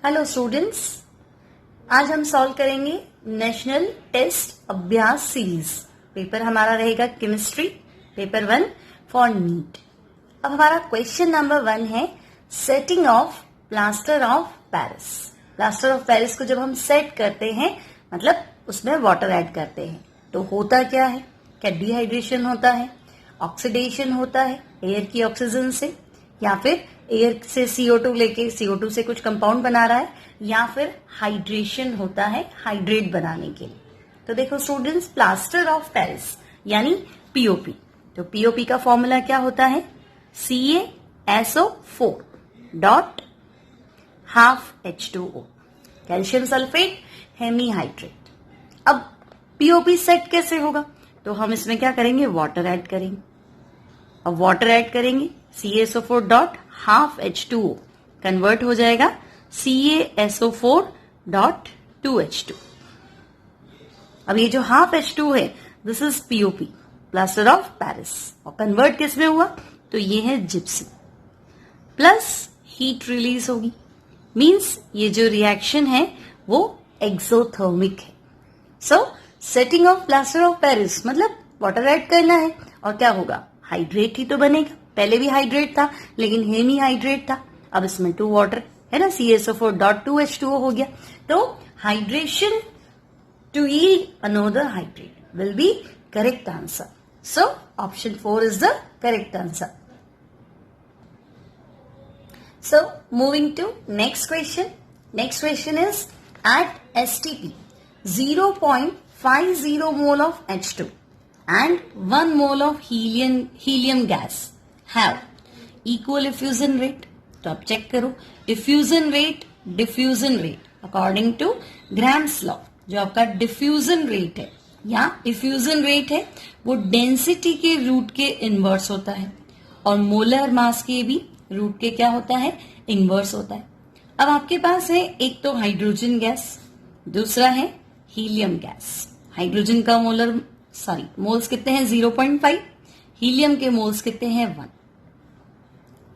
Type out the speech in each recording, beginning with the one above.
Hello students, आज हम solve करेंगे नेशनल टेस्ट अभ्यास सीरीज। पेपर हमारा रहेगा केमिस्ट्री, पेपर 1 फॉर नीट। अब हमारा क्वेश्चन नंबर 1 है setting of plaster of Paris. Plaster of Paris को जब हम सेट करते हैं मतलब उसमें वाटर ऐड करते हैं तो होता क्या है? क्या डिहाइड्रेशन होता है, ऑक्सीडेशन होता है एयर की ऑक्सीजन से, या फिर एयर से CO2 लेके CO2 से कुछ कंपाउंड बना रहा है, या फिर हाइड्रेशन होता है हाइड्रेट बनाने के लिए। तो देखो स्टूडेंट्स, प्लास्टर ऑफ पेरिस यानी POP। तो POP का फॉर्मूला क्या होता है? CaSO4 dot half H2O, calcium sulphate hemihydrate. अब POP सेट कैसे होगा? तो हम इसमें क्या करेंगे? वाटर ऐड करेंगे। अब वाटर ऐड करेंगे, CaSO4 dot half H2O convert हो जाएगा CaSO4 डॉट 2H2। अब ये जो हाफ H2 है this is POP, plaster of Paris, और कन्वर्ट किस में हुआ? तो ये है जिप्सम। प्लस हीट रिलीज होगी, मींस ये जो रिएक्शन है वो एक्सोथर्मिक है। So setting of plaster of Paris मतलब वाटर ऐड करना है, और क्या होगा? हाइड्रेट ही तो बनेगा। पहले भी हाइड्रेट था लेकिन हेमी हाइड्रेट था, अब इसमें 2 वाटर है ना, CaSO4 डॉट 2H2O हो गया। तो hydration to yield another hydrate will be correct answer. So option 4 is the correct answer. So moving to next question. Next question is at STP 0.50 mole of H2 and 1 mole of helium gas have equal diffusion rate. तो आप check करो, diffusion rate according to Gram's law। जो आपका diffusion rate है या diffusion rate है वो density के रूट के इनवर्स होता है, और मोलर मास के भी रूट के क्या होता है? इनवर्स होता है। अब आपके पास है एक तो हाइड्रोजन गैस, दूसरा है हीलियम गैस। हाइड्रोजन का मोल्स कितने हैं? 0.5। हीलियम के मोल्स कितने हैं? 1।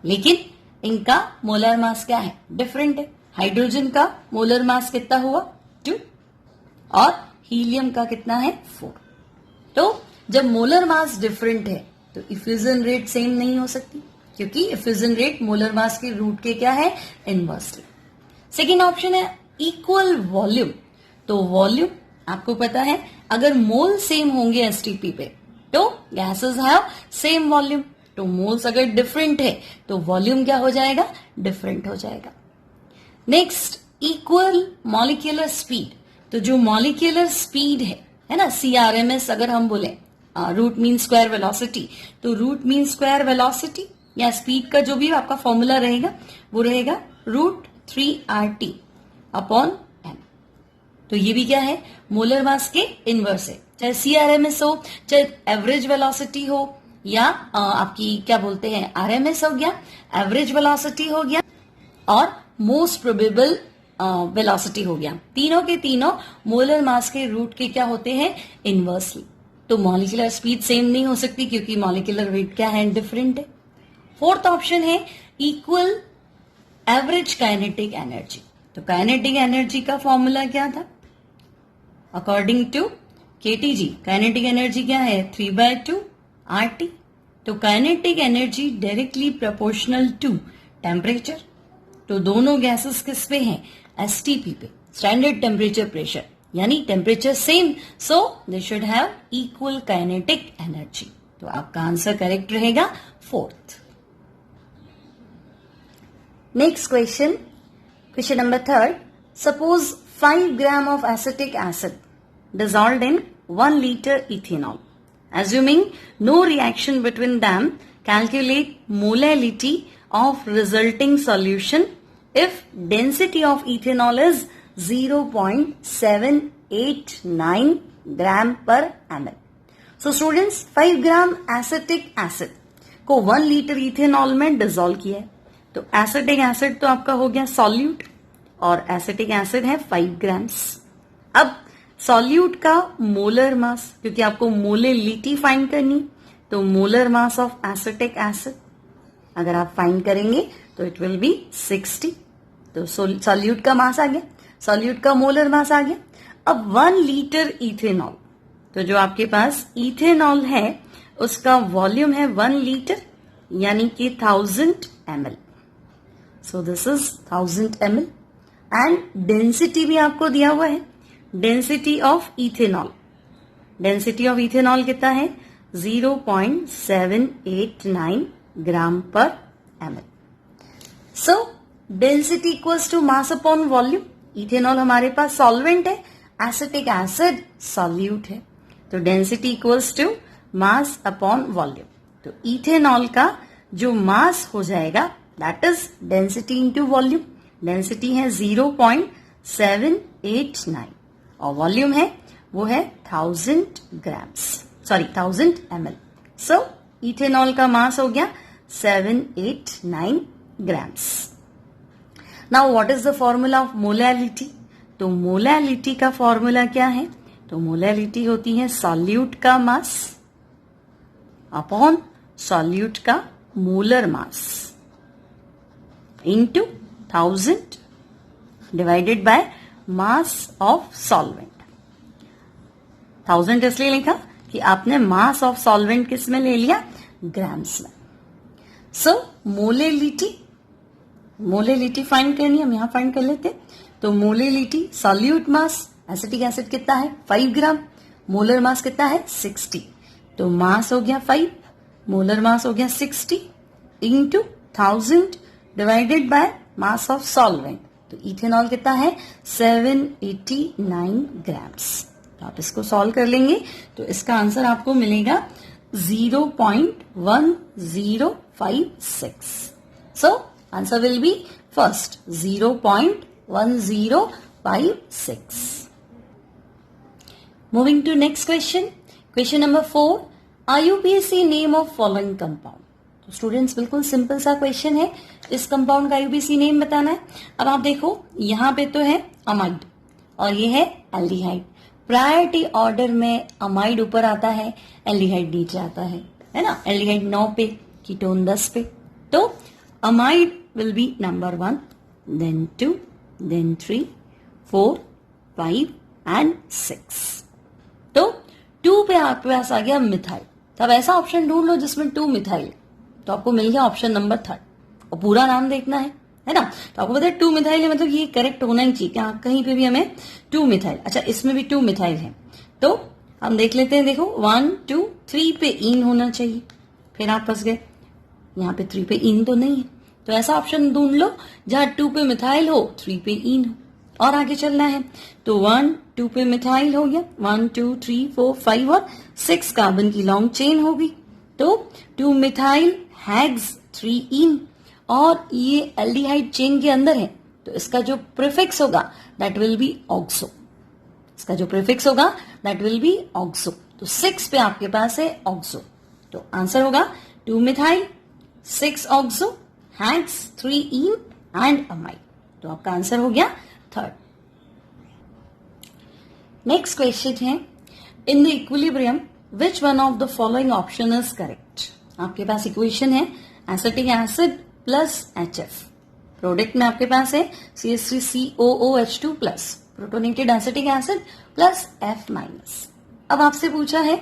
लेकिन इनका मोलर मास क्या है? डिफरेंट है। हाइड्रोजन का मोलर मास कितना हुआ? 2, और हीलियम का कितना है? 4। तो जब मोलर मास डिफरेंट है तो इफ्यूजन रेट सेम नहीं हो सकती, क्योंकि इफ्यूजन रेट मोलर मास के रूट के क्या है? इनवर्सली। सेकेंड ऑप्शन है इक्वल वॉल्यूम। तो वॉल्यूम आपको पता है अगर मोल सेम होंगे एसटीपी पे तो गैसेस हैव सेम वॉल्यूम। तो मोल्स अगर डिफरेंट है तो वॉल्यूम क्या हो जाएगा? डिफरेंट हो जाएगा। Next equal molecular speed. तो जो मॉलिक्यूलर स्पीड है ना, CRMS अगर हम बोले, रूट मीन स्क्वायर वेलोसिटी, तो रूट मीन स्क्वायर वेलोसिटी या स्पीड का जो भी आपका फॉर्मूला रहेगा वो रहेगा √3RT अपॉन m। तो ये भी क्या है? मोलर मास के इनवर्स है। चाहे CRMS हो, चाहे एवरेज वेलोसिटी हो, या आपकी क्या बोलते हैं RMS हो गया, एवरेज वेलोसिटी हो गया, और मोस्ट प्रोबेबल वेलोसिटी हो गया। तीनों के तीनों मोलर मास के रूट के क्या होते हैं? इनवर्सली। तो मॉलिक्यूलर स्पीड सेम नहीं हो सकती क्योंकि मॉलिक्यूलर वेट क्या है? डिफरेंट है। फोर्थ ऑप्शन है इक्वल एवरेज काइनेटिक एनर्जी। तो काइनेटिक एनर्जी का फॉर्मूला क्या था? According to KTG kinetic energy क्या है? 3/2RT। तो kinetic energy directly proportional to temperature. तो दोनों गैसेस किस पे हैं? STP पे, स्टैंडर्ड टेम्परेचर प्रेशर, यानी temperature same, so they should have equal kinetic energy. तो आपका आंसर करेक्ट रहेगा 4th। Next question number 3rd. Suppose 5 gram of acetic acid dissolved in 1 liter ethanol. Assuming no reaction between them, calculate molality of resulting solution if density of ethanol is 0.789 gram per ml. So students, 5 gram acetic acid को 1 litre ethanol में dissolve किया है। तो acetic acid तो आपका हो गया solute, और एसिटिक एसिड है 5 ग्राम्स। अब सॉल्यूट का मोलर मास, क्योंकि आपको मोलेलिटी फाइंड करनी, तो molar mass of acetic acid अगर आप फाइंड करेंगे तो इट विल बी 60, तो सॉल्यूट का मास आ गया, सॉल्यूट का मोलर मास आ गया। अब 1 लीटर इथेनॉल, तो जो आपके पास इथेनॉल है उसका वॉल्यूम है 1 लीटर यानी कि 1000 ml। So this is 1000 ml and density भी आपको दिया हुआ है, density of ethanol, density of ethanol कितना है 0.789 gram per ml। So density equals to mass upon volume. Ethanol हमारे पास सॉल्वेंट है, एसिटिक एसिड सॉल्यूट है, तो density equals to mass upon volume. तो इथेनॉल का जो मास हो जाएगा that is density into volume. Density है 0.789 और वॉल्यूम है वो है 1000 ग्राम्स, सॉरी 1000 ml। सो इथेनॉल का मास हो गया 789 grams. Now what is the formula of molality? तो मोलैलिटी का फॉर्मूला क्या है? तो मोलैलिटी होती है सॉल्यूट का मास अपॉन सॉल्यूट का molar mass into 1000 divided by mass of solvent. 1000 इसलिए लिखा कि आपने मास ऑफ सॉल्वेंट किस में ले लिया? ग्राम्स में। सो मोलेलिटी फाइंड करनी है, हम यहां फाइंड कर लेते। तो molality solute mass, acetic acid कितना है 5 ग्राम, मोलर मास कितना है 60। तो मास हो गया 5, मोलर मास हो गया 60 into 1000 divided by mass of solvent. तो इथेनॉल कितना है 789 ग्राम्स। तो आप इसको सॉल्व कर लेंगे तो इसका आंसर आपको मिलेगा 0.1056। सो answer will B first 0.1056। Moving to next question. Question number 4. IUPAC name of following compound. तो स्टूडेंट्स बिल्कुल सिंपल सा क्वेश्चन है, इस कंपाउंड का IUPAC नेम बताना है। अब आप देखो यहाँ पे तो है अमाइड और ये है एल्डिहाइड। प्रायोरिटी ऑर्डर में अमाइड ऊपर आता है, एल्डिहाइड नीचे आता है ना। एल्डिहाइड 9 पे, कीटोन 10 पे। तो amide will be number 1, then 2, then 3, 4, 5 and 6। तो 2 पे आपके पास आ गया मिथाइल। तब ऐसा ऑप्शन ढूंढ लो जिसमें 2 मिथाइल, तो आपको मिल गया ऑप्शन नंबर 3। और पूरा नाम देखना है ना। तो आपको पता है 2 मिथाइल है, मतलब ये करेक्ट होना ही चाहिए, क्या कहीं पे भी हमें 2 मिथाइल। अच्छा इसमें भी 2 मिथाइल है, तो हम देख लेते हैं। देखो 1, 2, 3 पे इन होना चाहिए, फिर आप फंस गए, यहाँ पे 3 पे इन तो नहीं है। तो ऐसा ऑप्शन ढूंढ लो जहां 2 पे मिथाइल हो, 3 पे इन हो, और आगे चलना है। तो 1, 2 पे मिथाइल हो गया, 1, 2, 3, 4, 5 और 6 कार्बन की लॉन्ग चेन होगी। तो 2 मिथाइल हैग्स 3 इन, और ये एल्डिहाइड चेन के अंदर है, तो इसका जो प्रीफिक्स होगा दैट विल बी ऑक्सो। इसका जो प्रीफिक्स होगा दैट विल बी ऑक्सो। तो 6 पे आपके पास है ऑक्सो। तो आंसर होगा 2 methyl, 6 oxo, हैग्स 3 in and amide. तो आपका आंसर हो गया 3rd। नेक्स्ट क्वेश्चन है, in the equilibrium which one of the following option is correct? आपके पास इक्वेशन है acetic acid plus HF, product में आपके पास है CH3COOH2 plus protonated acetic acid plus F minus. अब आपसे पूछा है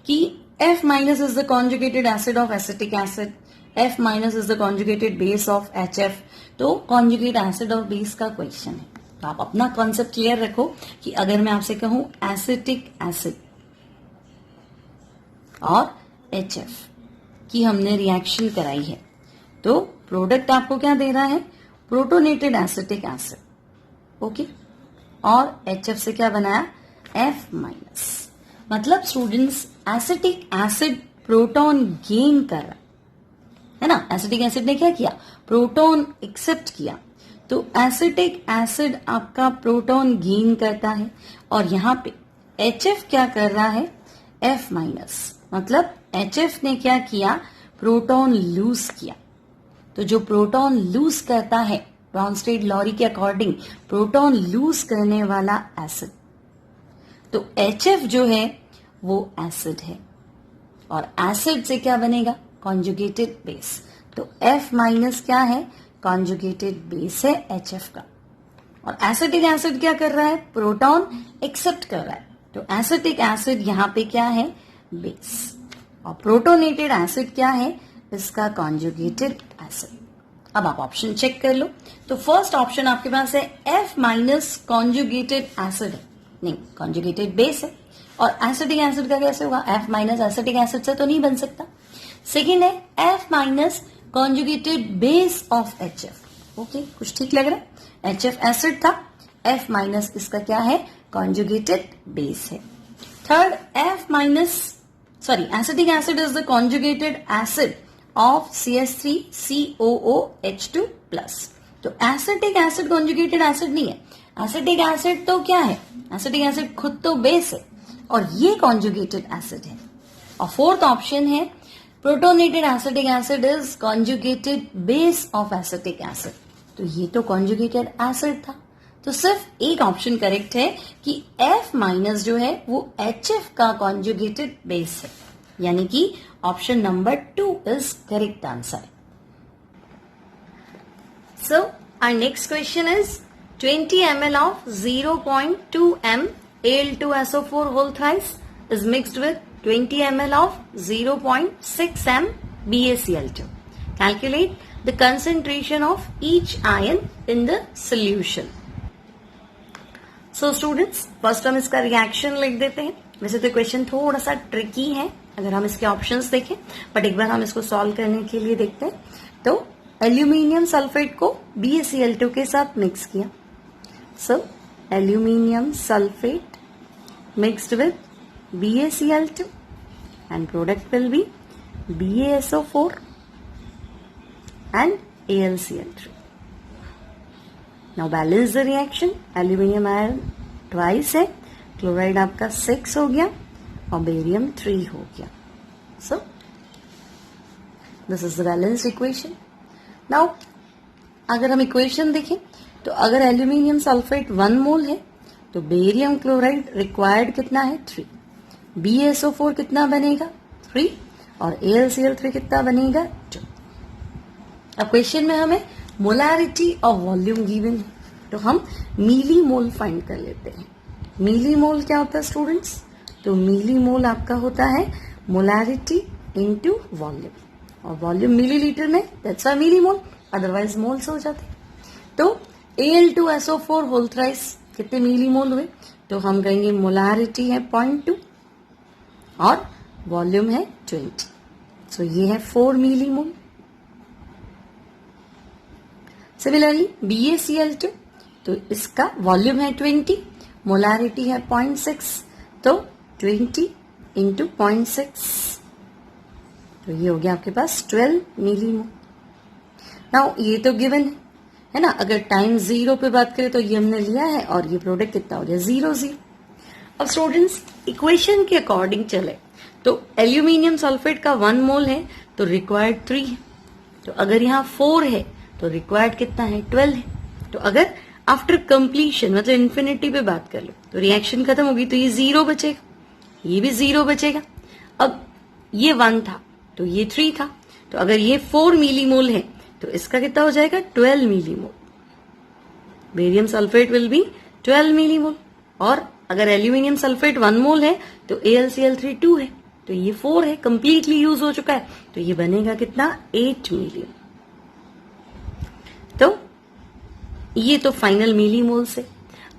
कि F minus is the conjugated acid of acetic acid, F minus is the conjugated base of HF। तो कॉन्जुगेट एसिड और बेस का क्वेश्चन है, तो आप अपना कॉन्सेप्ट क्लियर रखो कि अगर मैं आपसे कहूं एसिटिक एसिड और HF की हमने रिएक्शन कराई है, तो प्रोडक्ट आपको क्या दे रहा है? प्रोटोनेटेड एसिटिक एसिड, ओके, और HF से क्या बनाया? F minus. मतलब students acetic acid proton gain कर रहा है ना। एसिटिक एसिड ने क्या किया? प्रोटॉन एक्सेप्ट किया। तो एसिटिक एसिड आपका प्रोटॉन गेन करता है, और यहां पे HF क्या कर रहा है? F minus. मतलब HF ने क्या किया? प्रोटॉन लूज किया। तो जो प्रोटॉन लूज करता है, ब्राउनस्टेड लॉरी के अकॉर्डिंग प्रोटॉन लूज करने वाला एसिड, तो HF जो है वो एसिड है, और एसिड से क्या बनेगा? Conjugated base. तो F माइनस क्या है? कॉन्जुगेटेड बेस है HF का। और एसिटिक एसिड क्या कर रहा है, प्रोटॉन एक्सेप्ट कर रहा है, तो एसिटिक एसिड यहाँ पे क्या है, बेस, और प्रोटोनेटेड एसिड क्या है, इसका कॉन्जुगेटेड एसिड। अब आप ऑप्शन चेक कर लो, तो फर्स्ट ऑप्शन आपके पास है F माइनस कॉन्जुगेटेड एसिड है, नहीं कॉन्जुगेटेड बेस है, और एसिटिक एसिड का कैसे होगा, F माइनस एसिटिक एसिड से तो नहीं बन सकता। सेकेंड है F minus conjugated base of HF। Okay, कुछ ठीक लग रहा है, HF एसिड था, F माइनस इसका क्या है, कॉन्जुगेटेड बेस है। Third F minus acetic acid is the conjugated acid of CH3COOH2 plus. तो एसिटिक एसिड कॉन्जुगेटेड एसिड नहीं है, एसिटिक एसिड तो क्या है, एसिटिक एसिड खुद तो बेस है और ये कॉन्जुगेटेड एसिड है। और फोर्थ ऑप्शन है protonated acetic acid is conjugated base of acetic acid, तो ये तो कॉन्जुगेटेड एसिड था, तो सिर्फ एक ऑप्शन करेक्ट है कि F माइनस जो है वो HF का कॉन्जुगेटेड बेस है, यानी कि option number 2 is correct answer. So our next question is 20 ml of 0.2 m Al2SO4 whole thrice is mixed with 20 ml of 0.6 m BaCl2. Calculate the concentration of each ion in the solution. So students, first हम इसका reaction लिख देते हैं। वैसे तो question थोड़ा सा tricky है अगर हम इसके ऑप्शंस देखें, बट एक बार हम इसको सॉल्व करने के लिए देखते हैं। तो एल्यूमिनियम सल्फेट को BaCl2 के साथ मिक्स किया, so aluminium sulphate mixed with BaCl2 and product will be BaSO4 and AlCl3. Now balance the reaction. Aluminium ion twice है, क्लोराइड आपका 6 हो गया और बेरियम 3 हो गया। So this is the balanced equation. Now अगर हम इक्वेशन देखें तो अगर एल्यूमिनियम सल्फेट 1 मोल है तो बेरियम क्लोराइड रिक्वायर्ड कितना है 3, BaSO4 कितना बनेगा 3 और AlCl3 कितना बनेगा 2। अब क्वेश्चन में हमें मोलैरिटी और वॉल्यूम गिवन है, तो हम मिली मोल फाइंड कर लेते हैं। मिली मोल क्या होता है स्टूडेंट्स, तो मिली मोल आपका होता है मोलैरिटी इनटू वॉल्यूम, और वॉल्यूम मिलीलीटर में, that's why millimole, otherwise moles हो जाते। तो Al2SO4 होल थ्राइस कितने मिली मोल हुए, तो हम कहेंगे मोलैरिटी है 0.2 और वॉल्यूम है 20, सो ये है 4 मिली मोल। सिमिलरली BaCl2, तो इसका वॉल्यूम है 20, मोलैरिटी है 0.6, तो 20 इंटू 0.6, तो ये हो गया आपके पास 12 मिलीमोल। नाउ ये तो गिवन है ना, अगर टाइम 0 पे बात करें तो ये हमने लिया है और ये प्रोडक्ट कितना हो गया 0 0। अब स्टूडेंट्स इक्वेशन के अकॉर्डिंग चले तो एल्यूमिनियम सल्फेट का 1 मोल है तो रिक्वायर्ड 3 है, तो अगर यहाँ 4 है तो रिक्वायर्ड कितना है 12 है। तो अगर आफ्टर कंप्लीशन मतलब इन्फिनिटी पे बात कर लो तो रिएक्शन खत्म होगी, तो ये 0 बचेगा, ये भी 0 बचेगा। अब ये 1 था तो ये 3 था, तो अगर ये 4 मिलीमोल है तो इसका कितना हो जाएगा 12 millimole. Barium sulphate will be 12 millimole, और अगर एल्यूमिनियम सल्फेट 1 मोल है तो AlCl3 2 है, तो ये 4 है, कंप्लीटली यूज हो चुका है, तो ये बनेगा कितना 8 मिलीमोल। तो ये तो फाइनल मिलीमोल से।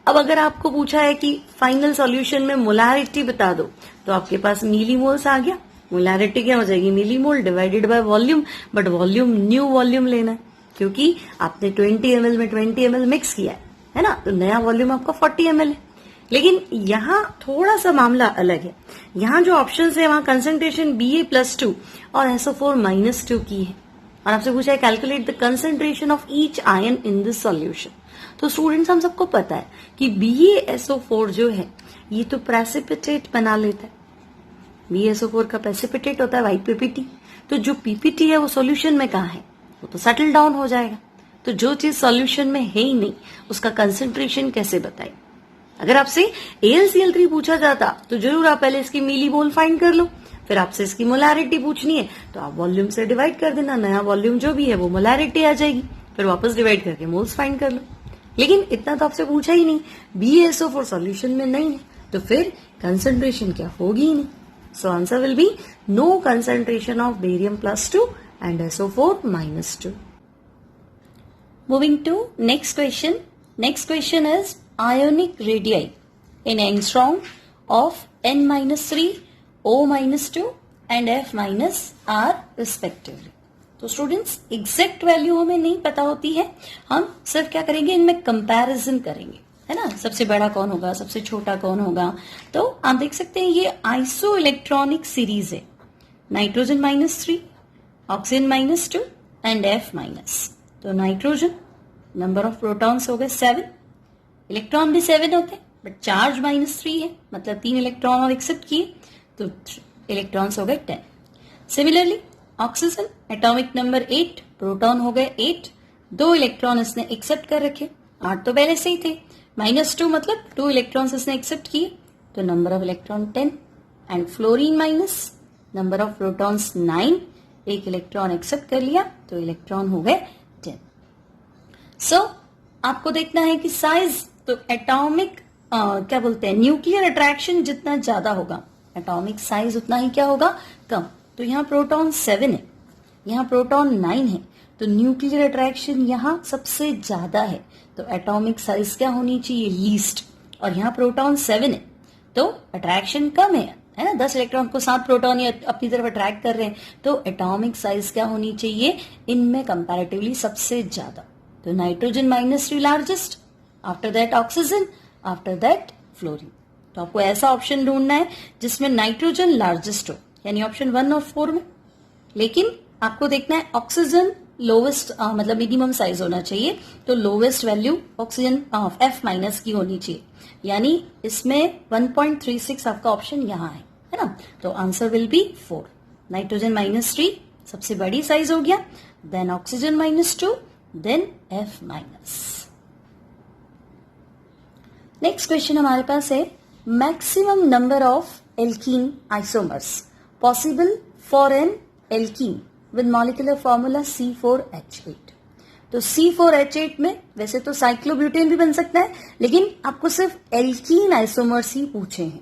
अब अगर आपको पूछा है कि फाइनल सॉल्यूशन में मोलैरिटी बता दो तो आपके पास मिलीमोल्स आ गया, मोलैरिटी क्या हो जाएगी millimole divided by volume, but volume new volume लेना है क्योंकि आपने 20 ml में 20 ml मिक्स किया है ना, तो नया वॉल्यूम आपका 40 ml है। लेकिन यहाँ थोड़ा सा मामला अलग है, यहाँ जो ऑप्शन है वहां कंसेंट्रेशन Ba+2 और SO4 -2 की है, और आपसे पूछा है calculate the concentration of each ion in this solution. तो स्टूडेंट्स हम सबको पता है कि BaSO4 जो है ये तो प्रेसिपिटेट बना लेता है, BaSO4 का प्रेसिपिटेट होता है व्हाइट पीपीटी, तो जो पीपीटी है वो सॉल्यूशन में कहाँ है, वो तो सेटल डाउन हो जाएगा। तो जो चीज सॉल्यूशन में है ही नहीं उसका कंसेंट्रेशन कैसे बताए। अगर आपसे AlCl3 पूछा जाता तो जरूर आप पहले इसकी मिलीमोल फाइंड कर लो, फिर आपसे इसकी मोलैरिटी पूछनी है तो आप वॉल्यूम से डिवाइड कर देना, नया वॉल्यूम जो भी है वो मोलैरिटी आ जाएगी, फिर वापस डिवाइड करके मोल्स फाइंड कर लो। लेकिन इतना तो आपसे पूछा ही नहीं, BaSO4 सॉल्यूशन में नहीं है, तो फिर कंसंट्रेशन क्या होगी ही नहीं। So answer will be no concentration of barium +2 and SO4 -2. Moving to next question. Next question is ionic radii in angstrom of N-3, O-2 and F-R respectively. तो स्टूडेंट्स एग्जैक्ट वैल्यू हमें नहीं पता होती है, हम सिर्फ क्या करेंगे, इनमें कंपैरिजन करेंगे, है ना। सबसे बड़ा कौन होगा, सबसे छोटा कौन होगा। तो आप देख सकते हैं ये आइसो इलेक्ट्रॉनिक सीरीज है, नाइट्रोजन -3, ऑक्सीजन -2 एंड F-। तो नाइट्रोजन नंबर ऑफ प्रोटॉन्स हो गए 7, इलेक्ट्रॉन भी 7 होते हैं बट चार्ज -3 है, मतलब 3 इलेक्ट्रॉन और एक्सेप्ट किए तो इलेक्ट्रॉन्स हो गए 10। Similarly oxygen atomic number 8, proton हो गए 8, 2 इलेक्ट्रॉन इसने एक्सेप्ट कर रखे, 8 तो पहले से ही थे, -2 मतलब 2 इलेक्ट्रॉन्स इसने एक्सेप्ट किए तो number of electron 10। And fluorine minus, number of protons 9, 1 electron accept कर लिया तो इलेक्ट्रॉन हो गए 10। सो आपको देखना है कि साइज, तो एटॉमिक क्या बोलते हैं, न्यूक्लियर अट्रैक्शन जितना ज्यादा होगा एटॉमिक साइज उतना ही क्या होगा, कम। तो यहाँ प्रोटॉन 7 है, यहाँ प्रोटॉन 9 है, तो न्यूक्लियर अट्रैक्शन यहाँ सबसे ज्यादा है, तो एटॉमिक साइज क्या होनी चाहिए, लीस्ट। और यहाँ प्रोटॉन 7 है तो अट्रैक्शन कम है ना, 10 इलेक्ट्रॉन को 7 प्रोटॉन ये अपनी तरफ अट्रैक्ट कर रहे हैं, तो एटॉमिक साइज क्या होनी चाहिए इनमें कंपैरेटिवली सबसे ज्यादा। तो nitrogen -3 largest, after that oxygen, after that fluorine. तो आपको ऐसा ऑप्शन ढूंढना है जिसमें नाइट्रोजन लार्जेस्ट हो, यानी ऑप्शन 1 और 4 में। लेकिन आपको देखना है ऑक्सीजन लोवेस्ट, मतलब मिनिमम साइज होना चाहिए, तो लोवेस्ट वैल्यू ऑक्सीजन F- की होनी चाहिए, यानी इसमें 1.36 आपका ऑप्शन यहाँ है ना। तो आंसर विल बी 4, नाइट्रोजन -3 सबसे बड़ी साइज हो गया, then oxygen -2, then F-। Next question हमारे पास है maximum number of alkene isomers possible for an alkene with molecular formula C4H8। तो C4H8 में वैसे तो साइक्लोब्यूटेन भी बन सकता है, लेकिन आपको सिर्फ एल्कीन आइसोमर्स ही पूछे हैं।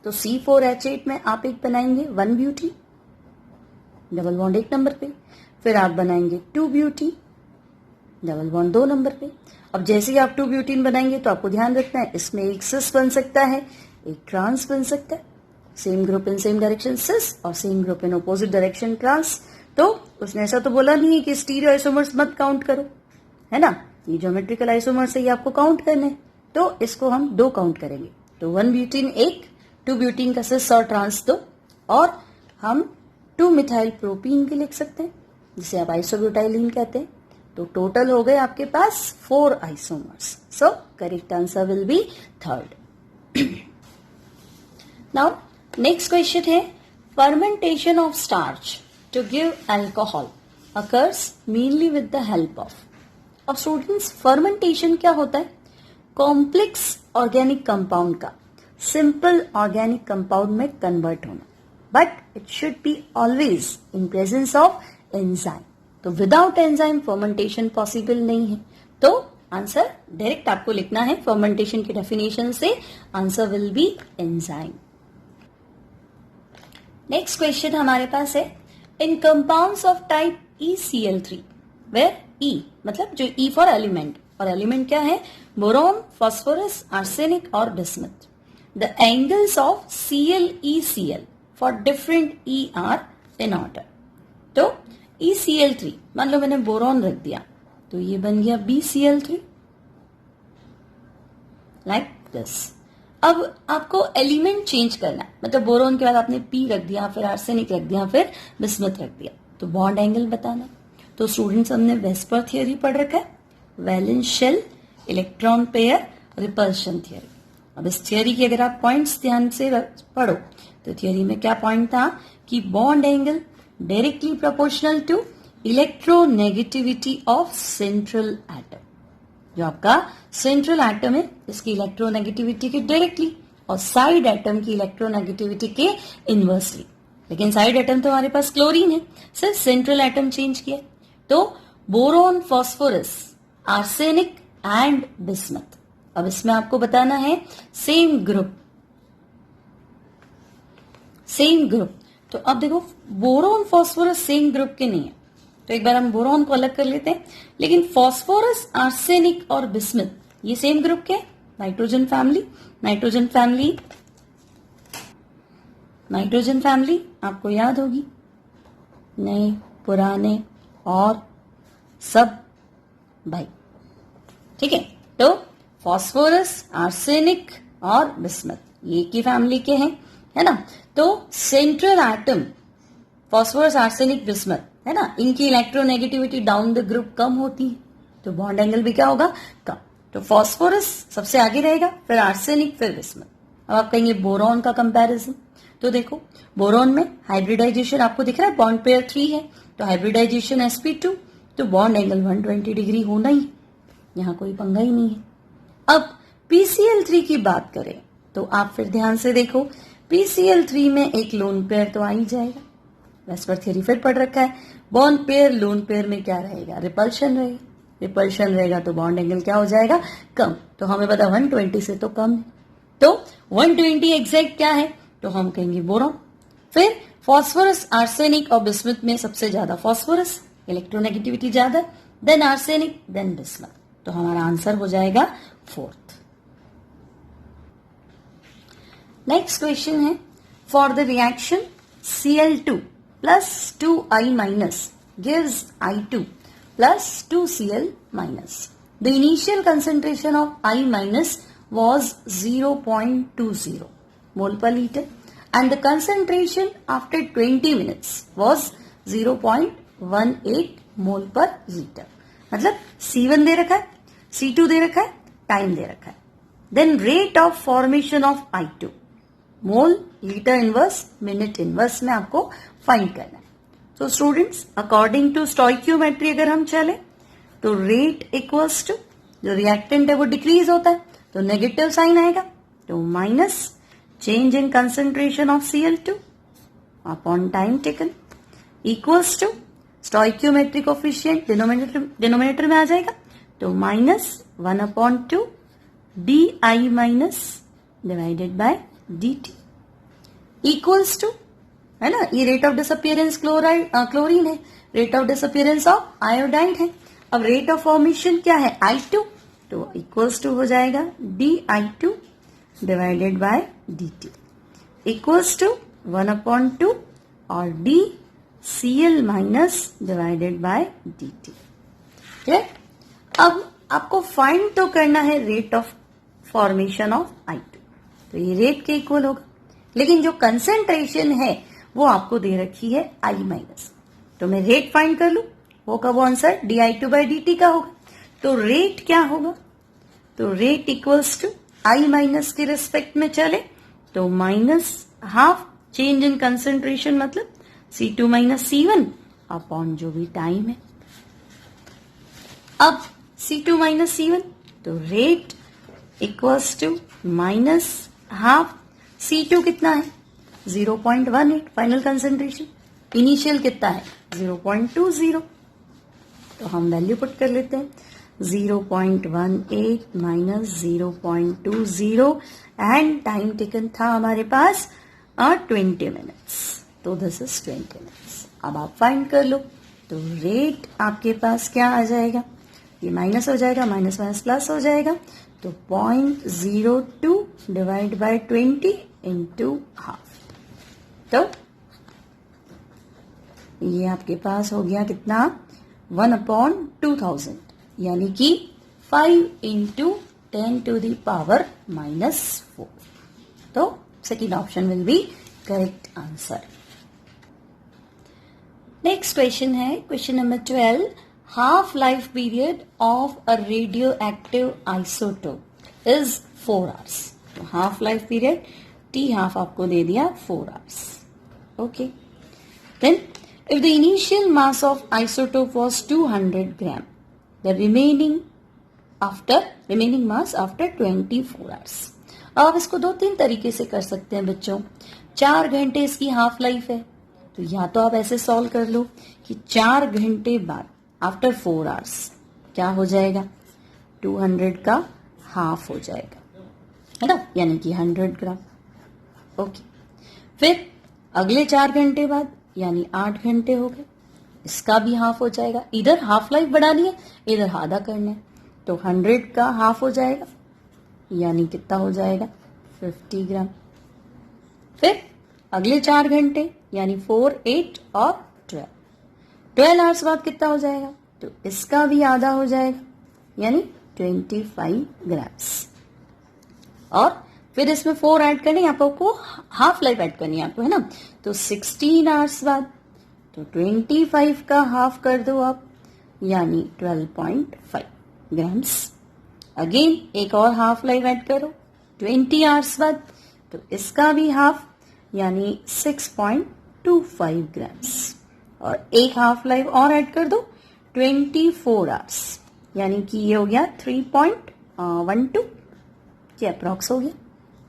तो C4H8 में आप एक बनाएंगे 1 ब्यूटी, डबल बॉन्ड 1 नंबर पे, फिर आप बनाएंगे 2 ब्यूटी, डबल बॉन्ड 2 नंबर पे। अब जैसे ही आप 2 ब्यूटीन बनाएंगे तो आपको ध्यान रखना है इसमें एक सिस बन सकता है, एक ट्रांस बन सकता है, same group in same direction cis और same group in opposite direction trans. तो उसने ऐसा तो बोला नहीं है कि स्टीरियो आइसोमर्स मत काउंट करो, है ना, ये ज्योमेट्रिकल आइसोमर्स है, ये आपको काउंट करने, तो इसको हम 2 काउंट करेंगे। तो 1 ब्यूटीन 1, 2 ब्यूटीन का सिस और ट्रांस 2, और हम 2 मिथाइल प्रोपीन भी लिख सकते हैं जिसे आप आइसोब्यूटाइलिन कहते हैं। तो टोटल हो गए आपके पास 4 isomers. So correct answer will be 3rd। Now next question है fermentation of starch to give alcohol occurs mainly with the help of. अब स्टूडेंट्स फर्मेंटेशन क्या होता है, कॉम्प्लेक्स ऑर्गेनिक कंपाउंड का सिंपल ऑर्गेनिक कंपाउंड में कन्वर्ट होना, but it should be always in presence of enzyme. तो without enzyme fermentation possible नहीं है। तो आंसर डायरेक्ट आपको लिखना है फर्मेंटेशन की डेफिनेशन से, answer will be enzyme. Next question हमारे पास है in compounds of type ECl3 where E मतलब जो E फॉर एलिमेंट, और एलिमेंट क्या है, बोरॉन, फास्फोरस, आर्सेनिक और bismuth. The angles of ClECl for different E are in order. तो ECl3 मान लो मैंने बोरॉन रख दिया तो ये बन गया BCl3 लाइक दिस। अब आपको एलिमेंट चेंज करना है, मतलब बोरॉन के बाद आपने P रख दिया, फिर आर्सेनिक रख दिया, फिर बिस्मथ रख दिया, तो बॉन्ड एंगल बताना। तो स्टूडेंट्स हमने वेस्पर थियरी पढ़ रखा है, valence shell, electron pair, repulsion theory. अब इस थियरी के अगर आप पॉइंट्स ध्यान से पढ़ो तो थियरी में क्या पॉइंट था कि bond angle directly proportional to electronegativity of central atom. जो आपका सेंट्रल एटम है इसकी इलेक्ट्रोनेगेटिविटी के डायरेक्टली और साइड एटम की इलेक्ट्रोनेगेटिविटी के इनवर्सली। लेकिन साइड एटम तो हमारे पास क्लोरीन है, सिर्फ सेंट्रल एटम चेंज किया। तो boron, phosphorus, arsenic and bismuth. अब इसमें आपको बताना है सेम ग्रुप। तो अब देखो बोरोन फॉस्फोरस सेम ग्रुप के नहीं है, तो एक बार हम बोरोन को अलग कर लेते हैं। लेकिन फॉस्फोरस, आर्सेनिक और बिस्मथ ये सेम ग्रुप के हैं, नाइट्रोजन फैमिली आपको याद होगी, नए पुराने और सब भाई, ठीक है। तो फॉस्फोरस, आर्सेनिक और बिस्मथ ये की फैमिली के हैं, है ना। तो central atom phosphorus, arsenic, bismuth है ना, इनकी इलेक्ट्रोनेगेटिविटी डाउन द ग्रुप कम होती है, तो बॉन्ड एंगल भी क्या होगा, कम। तो फॉस्फोरस सबसे आगे रहेगा, फिर आर्सेनिक, फिर बिस्मथ। अब आप कहेंगे बोरॉन का कंपैरिजन, तो देखो बोरॉन में हाइब्रिडाइजेशन आपको दिख रहा है, बॉन्ड पेयर 3 है, तो हाइब्रिडाइजेशन sp2, तो बॉन्ड एंगल 120 डिग्री होना ही, यहां कोई पंगा ही नहीं है। अब PCl3 की बात करें तो आप फिर ध्यान से देखो, PCl3 में एक लोन पेयर तो आ ही जाएगा, वेस्पर थ्योरी फिर पढ़ रखा है। बॉन्ड पेयर लोन पेयर में क्या रहेगा, रिपल्शन रहेगा, तो बॉन्ड एंगल क्या हो जाएगा, कम। तो हमें पता 120 से तो कम है, तो 120 एग्जैक्ट क्या है, तो हम कहेंगे बोरॉन। फिर फॉस्फोरस, आर्सेनिक और बिस्मथ में सबसे ज्यादा फॉस्फोरस, इलेक्ट्रोनेगेटिविटी ज्यादा, देन आर्सेनिक, देन बिस्मथ, तो हमारा आंसर हो जाएगा 4th। नेक्स्ट क्वेश्चन है, for the reaction Cl2 plus 2I minus gives I2 plus 2Cl minus. The initial concentration of I minus was 0.20 mole per liter and the concentration after 20 minutes was 0.18 mole per liter. मतलब C1 दे रखा है, C2 दे रखा है, time दे रखा है, then rate of formation of I2 mole, litre inverse, minute inverse में आपको find करना है। तो स्टूडेंट्स अकॉर्डिंग टू स्टोइक्योमेट्री अगर हम चले तो रेट इक्वल्स टू, जो रिएक्टेंट है वो डिक्रीज होता है तो नेगेटिव साइन आएगा, तो minus change in concentration of Cl2 upon time taken equals to stoichiometry coefficient denominator में आ जाएगा, तो -1/2 DI minus divided by dt equals to, है ना, ये रेट ऑफ डिसअपियरेंस क्लोरीन है, rate of disappearance of iodine है। अब रेट ऑफ फॉर्मेशन क्या है, I2, तो इक्वल्स टू हो जाएगा DI2 divided by dt equals to 1/2 और DCl minus divided by dt। ठीक है, अब आपको फाइंड तो करना है rate of formation of I2, तो ये रेट के इक्वल होगा, लेकिन जो कंसेंट्रेशन है वो आपको दे रखी है I माइनस, तो मैं रेट फाइंड कर लू, होगा वो आंसर di2 by dt का होगा। तो रेट क्या होगा, तो rate equals to I minus के रिस्पेक्ट में चले तो -12 चेंज इन कंसेंट्रेशन मतलब C2 माइनस C1 अपॉन जो भी टाइम है। अब C2 माइनस C1, तो रेट इक्वल्स टू -12 C2 कितना है 0.18 फाइनल कंसेंट्रेशन, इनिशियल कितना है 0.20, तो हम वैल्यू पुट कर लेते हैं 0.18 माइनस 0.20 एंड टाइम टेकन था हमारे पास 20 मिनट्स, तो दिस इज 20 मिनट्स। अब आप फाइंड कर लो, तो रेट आपके पास क्या आ जाएगा, ये माइनस हो जाएगा, माइनस माइनस प्लस हो जाएगा, तो 0.02 डिवाइड बाय 20 इंटू हाफ, तो ये आपके पास हो गया कितना 1/2000, यानी कि 5 इंटू 10 to the power -4, तो second option will be correct answer. Next question है question number 12, half life period of a radioactive isotope is 4 hours. तो half life period T half आपको दे दिया 4 hours. Okay. Then if the initial mass of isotope was 200 gram, the remaining mass after 24 hours. अब आप इसको 2-3 तरीके से कर सकते हैं बच्चों। 4 घंटे इसकी हाफ लाइफ है, तो या तो आप ऐसे सॉल्व कर लो कि 4 घंटे बाद आफ्टर 4 आवर्स क्या हो जाएगा, 200 का हाफ हो जाएगा, है ना, यानी कि 100 ग्राम। ओके, फिर अगले 4 घंटे बाद यानी 8 घंटे हो गए, इसका भी हाफ हो जाएगा। इधर हाफ लाइफ बढ़ानी है, इधर आधा करना है, तो 100 का हाफ हो जाएगा, यानी कितना हो जाएगा, 50 ग्राम। फिर अगले 4 घंटे यानी 4, 8 और 12 आवर्स बाद कितना हो जाएगा, तो इसका भी आधा हो जाएगा, यानी 25 ग्राम्स। और फिर इसमें 4 ऐड करने, यहाँ पर आपको हाफ लाइफ ऐड करनी है आपको, है ना, तो 16 आवर्स बाद, तो 25 का हाफ कर दो आप, यानी 12.5 ग्राम्स। अगेन एक और हाफ लाइफ ऐड करो 20 आवर्स बाद, तो इसका भी हाफ, यानी 6.25 ग्राम्स। और एक हाफ लाइफ और ऐड कर दो 24 आवर्स, यानी कि ये हो गया 3.12 क्या अप्रॉक्स हो गया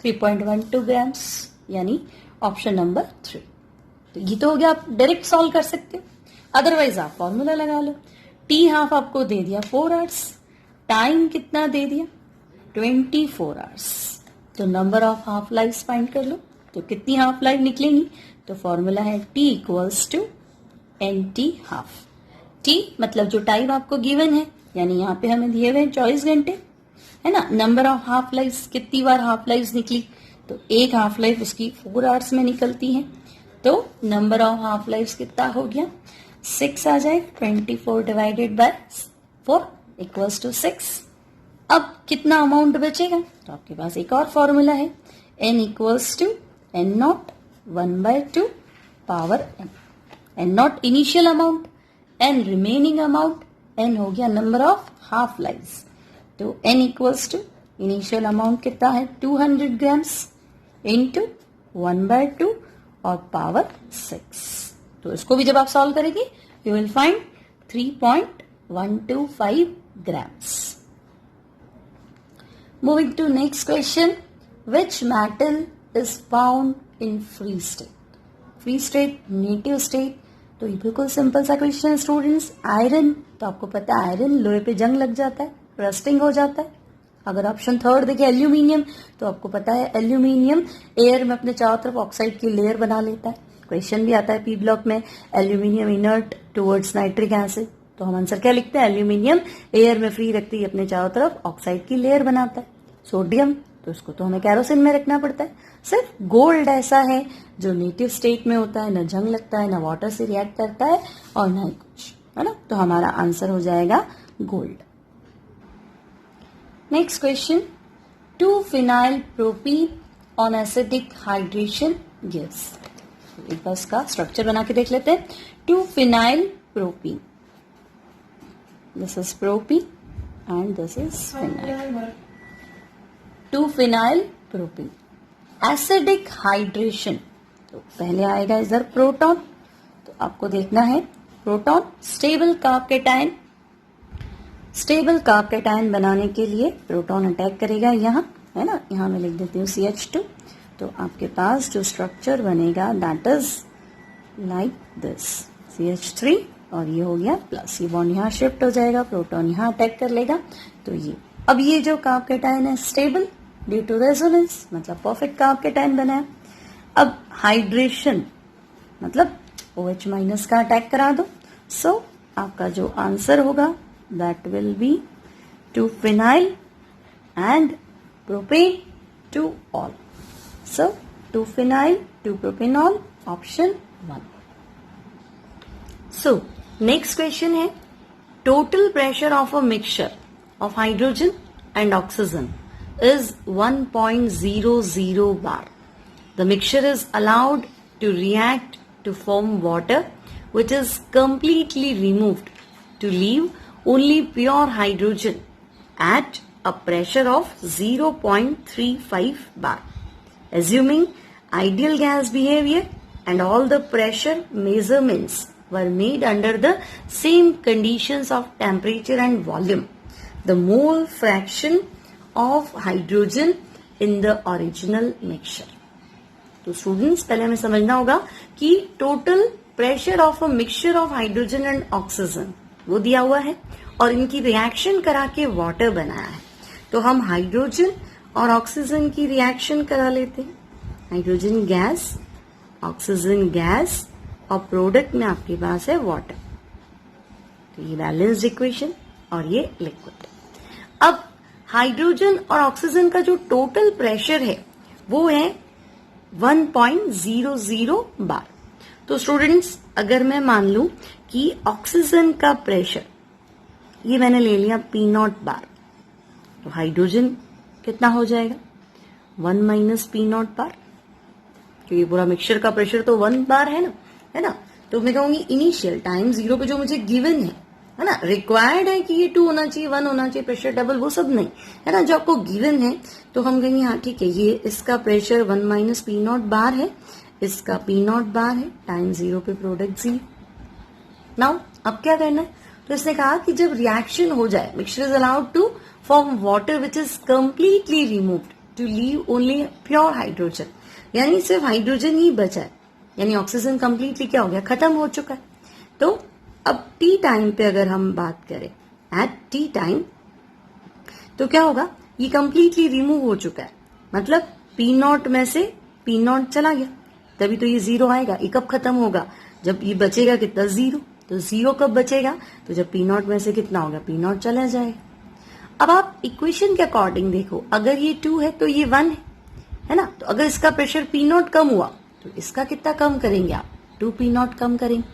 3.12 ग्राम्स, यानी ऑप्शन नंबर 3। तो ये तो हो गया, आप डायरेक्ट सॉल्व कर सकते हो, अदरवाइज आप फॉर्मूला लगा लो। टी हाफ आपको दे दिया 4 आवर्स, टाइम कितना दे दिया 24 आवर्स, तो number of half life find कर लो। तो कितनी हाफ लाइफ निकलेंगी, तो फॉर्मूला है T equals to NT half. T मतलब जो टाइम आपको गिवन है, यानी यहाँ पे हमें दिए हुए 24 घंटे, है ना। नंबर ऑफ हाफ लाइफ, कितनी बार हाफ लाइफ निकली, तो एक हाफ लाइफ उसकी 4 आवर्स में निकलती है, तो नंबर ऑफ हाफ लाइफ कितना हो गया 6 आ जाए, 24 डिवाइडेड बाय 4 इक्वल्स टू 6। अब कितना अमाउंट बचेगा, तो आपके पास एक और फॉर्मूला है, N equals to N0 1/2 power M। N0 initial amount, N remaining amount, N हो गया नंबर ऑफ हाफ लाइफ, तो N equals to initial amount कितना है 200 ग्राम्स इंटू 1/2 और पावर 6। तो इसको भी जब आप सॉल्व करेंगे you will find 3.125 grams. Moving to next question, which metal is found in free state? Free state, native state, तो ये बिल्कुल सिंपल सा क्वेश्चन है स्टूडेंट्स। आयरन, तो आपको पता है आयरन लोहे पे जंग लग जाता है, रस्टिंग हो जाता है। अगर ऑप्शन थर्ड देखे एल्यूमिनियम, तो आपको पता है एल्यूमिनियम एयर में अपने चारों तरफ ऑक्साइड की लेयर बना लेता है। क्वेश्चन भी आता है पी ब्लॉक में, aluminium inert towards nitric acid, तो हम आंसर क्या लिखते हैं, एल्यूमिनियम एयर में फ्री रखते ही अपने चारों तरफ ऑक्साइड की लेयर बनाता है। सोडियम, तो इसको तो हमें कैरोसिन में रखना पड़ता है। सिर्फ गोल्ड ऐसा है जो नेटिव स्टेट में होता है, न जंग लगता है, न वाटर से रिएक्ट करता है और न ही कुछ, है ना। तो हमारा आंसर हो जाएगा gold. Next question, 2-phenyl propene on acidic hydration gives. एक बार इसका स्ट्रक्चर बना के देख लेते हैं। 2-phenyl propene, this is propene and this is phenyl। 2-phenyl propene, acidic hydration, तो पहले आएगा इधर प्रोटॉन, तो आपको देखना है proton stable carb cation, stable carb cation बनाने के लिए प्रोटॉन अटैक करेगा यहाँ, है ना। यहाँ मैं लिख देती हूँ CH2, तो आपके पास जो स्ट्रक्चर बनेगा that is like this, CH3 और ये हो गया प्लस, ये बॉन्ड यहाँ शिफ्ट हो जाएगा, प्रोटॉन यहाँ अटैक कर लेगा, तो ये अब ये जो कार्ब कैटायन है स्टेबल ड्यू टू रेजोनेंस, मतलब परफेक्ट कार्ब कैटायन बना है। अब हाइड्रेशन मतलब OH माइनस का अटैक करा दो, सो आपका जो आंसर होगा that will be 2-phenyl and propane 2 all. So 2-phenyl 2-propanol option 1. So next question है, total pressure of a mixture of hydrogen and oxygen is 1.00 bar. The mixture is allowed to react to form water which is completely removed to leave only pure hydrogen at a pressure of 0.35 bar. Assuming ideal gas behavior and all the pressure measurements were made under the same conditions of temperature and volume, the mole fraction of hydrogen in the original mixture. तो students पहले हमें समझना होगा कि total pressure of a mixture of hydrogen and oxygen वो दिया हुआ है और इनकी रिएक्शन करा के वाटर बनाया है। तो हम हाइड्रोजन और ऑक्सीजन की रिएक्शन करा लेते हैं। हाइड्रोजन गैस, ऑक्सीजन गैस और प्रोडक्ट में आपके पास है वाटर। तो ये बैलेंस्ड इक्वेशन और ये लिक्विड। अब हाइड्रोजन और ऑक्सीजन का जो टोटल प्रेशर है वो है 1.00 बार। तो स्टूडेंट्स, अगर मैं मान लूं कि ऑक्सीजन का प्रेशर ये मैंने ले लिया P0 बार, तो हाइड्रोजन कितना हो जाएगा 1 माइनस P0 बार, क्योंकि पूरा मिक्सचर का प्रेशर तो 1 बार है ना। तो मैं कहूंगी इनिशियल टाइम 0 पे जो मुझे गिवन है ना, रिक्वायर्ड है कि ये 2 होना चाहिए, 1 होना चाहिए, प्रेशर डबल, वो सब नहीं है ना। जो आपको गिवन है तो हम कहेंगे हाँ ठीक है, ये इसका प्रेशर 1 माइनस P0 बार है, इसका P0 बार है, टाइम 0 पे प्रोडक्ट 0। नाउ अब क्या करना है, तो इसने कहा कि जब रिएक्शन हो जाए, mixture is allowed to form water which is completely removed to leave only pure hydrogen, यानी सिर्फ हाइड्रोजन ही बचा है, यानी ऑक्सीजन कंप्लीटली क्या हो गया, खत्म हो चुका है। तो अब टी टाइम पे अगर हम बात करें, एट टी टाइम, तो क्या होगा, ये कंप्लीटली रिमूव हो चुका है, मतलब P0 में से P0 चला गया, तभी तो ये 0 आएगा। ये कब खत्म होगा, जब ये बचेगा कितना 0, तो 0 कब बचेगा, तो जब P0 में से कितना होगा, P0 चला जाएगा। अब आप इक्वेशन के अकॉर्डिंग देखो, अगर ये 2 है तो ये 1 है ना। तो अगर इसका प्रेशर P0 कम हुआ तो इसका कितना कम करेंगे आप, 2 P0 कम करेंगे,